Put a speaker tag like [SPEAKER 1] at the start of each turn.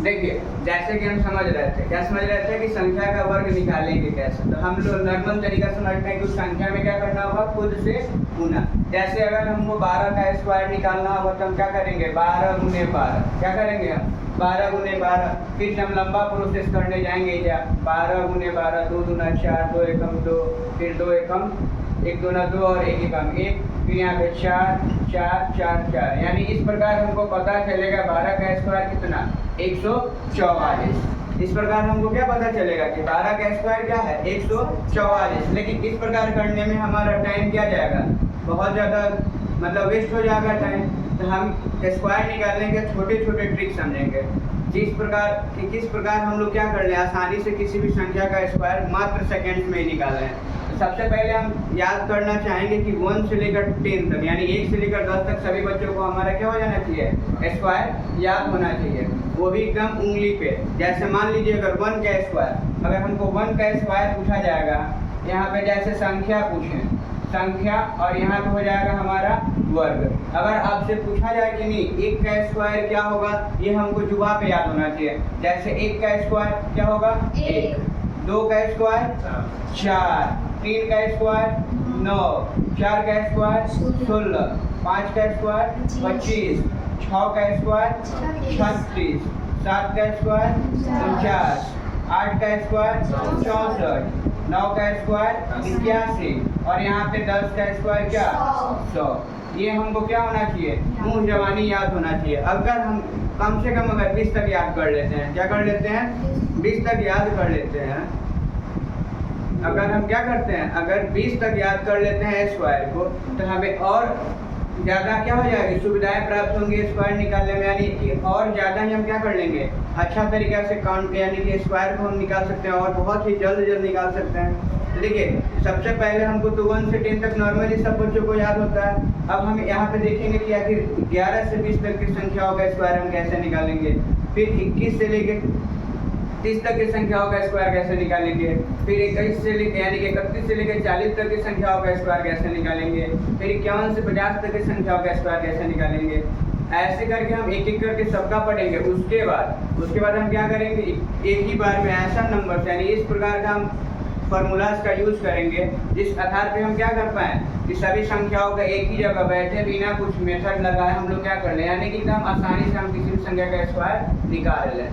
[SPEAKER 1] देखिए जैसे कि हम समझ रहे थे, क्या समझ रहे थे कि संख्या का वर्ग निकालेंगे कैसे। तो हम लोग नॉर्मल तरीका समझते हैं कि उस संख्या में क्या करना होगा, खुद से गुना। जैसे अगर हमको 12 का स्क्वायर निकालना होगा तो हम क्या करेंगे, 12 गुने 12, क्या करेंगे हम 12 गुने 12। फिर हम लंबा प्रोसेस करने जाएंगे, क्या 12 गुने 12, 2 दूना 4, 2 एकम 2, फिर 2 एकम 1 दूना 2 और 1 एकम 1, फिर यहाँ पे 4 4 4 4, यानी इस प्रकार हमको पता चलेगा 12 का स्क्वायर कितना, 144। इस प्रकार हमको क्या पता चलेगा कि 12 का स्क्वायर क्या है, 144। लेकिन इस प्रकार करने में हमारा टाइम क्या जाएगा, बहुत ज़्यादा मतलब वेस्ट हो जाएगा टाइम। तो हम स्क्वायर निकालने के छोटे छोटे ट्रिक समझेंगे, जिस प्रकार कि किस प्रकार हम लोग क्या कर लें, आसानी से किसी भी संख्या का स्क्वायर मात्र सेकेंड में ही निकाल लें। तो सबसे पहले हम याद करना चाहेंगे कि 1 से लेकर 10 तक, यानी 1 से लेकर 10 तक सभी बच्चों को हमारा क्या हो जाना चाहिए, स्क्वायर याद होना चाहिए, वो भी एकदम उंगली पे। जैसे मान लीजिए अगर 1 का स्क्वायर, अगर हमको 1 का स्क्वायर पूछा जाएगा, यहाँ पे जैसे संख्या पूछें, संख्या और यहाँ पे हो जाएगा हमारा वर्ग। अगर आपसे पूछा जाए कि नहीं 1 का स्क्वायर क्या होगा, ये हमको जुबान पे याद होना चाहिए। जैसे 1 का स्क्वायर क्या होगा 1, 2 का स्क्वायर 4, 3 का स्क्वायर 9, 4 का स्क्वायर 16, 5 का स्क्वायर 25, 6 का स्क्वायर 36, 7 का स्क्वायर 49, 8 का स्क्वायर 64, 9 का स्क्वायर 81 और यहाँ पे 10 का स्क्वायर क्या 100। ये हमको क्या होना चाहिए, मुंह जबानी याद होना चाहिए। अगर हम कम से कम अगर 20 तक याद कर लेते हैं, क्या कर लेते हैं, 20 तक याद कर लेते हैं, अगर हम क्या करते हैं, अगर 20 तक याद कर लेते हैं स्क्वायर को, तो हमें और ज़्यादा क्या हो जाएगी, सुविधाएं प्राप्त होंगी स्क्वायर निकालने में, यानी कि और ज़्यादा ही हम क्या कर लेंगे, अच्छा तरीक़ा से काउंट यानी कि स्क्वायर को हम निकाल सकते हैं और बहुत ही जल्द निकाल सकते हैं। देखिए सबसे पहले हमको तो 1 से 10 तक नॉर्मली सब बच्चों को याद होता है। अब हम यहाँ पे देखेंगे कि आखिर 11 से 20 तक की संख्याओं का स्क्वायर हम कैसे निकालेंगे, फिर 21 से लेकर 30 तक की संख्याओं का स्क्वायर कैसे निकालेंगे, फिर 21 से लेकर यानी कि 31 से लेकर 40 तक की संख्याओं का स्क्वायर कैसे निकालेंगे, फिर 51 से 50 तक की संख्याओं का स्क्वायर कैसे निकालेंगे। ऐसे करके हम एक एक करके सबका पढ़ेंगे। उसके बाद हम क्या करेंगे, एक ही बार में ऐसा नंबर यानी इस प्रकार का हम फार्मूलाज का यूज़ करेंगे जिस आधार पे हम क्या कर पाएँ कि सभी संख्याओं का एक ही जगह बैठे बिना कुछ मेथड लगाए हम लोग क्या कर लें, यानी कि एकदम आसानी से हम किसी भी संख्या का स्क्वायर निकाल लें।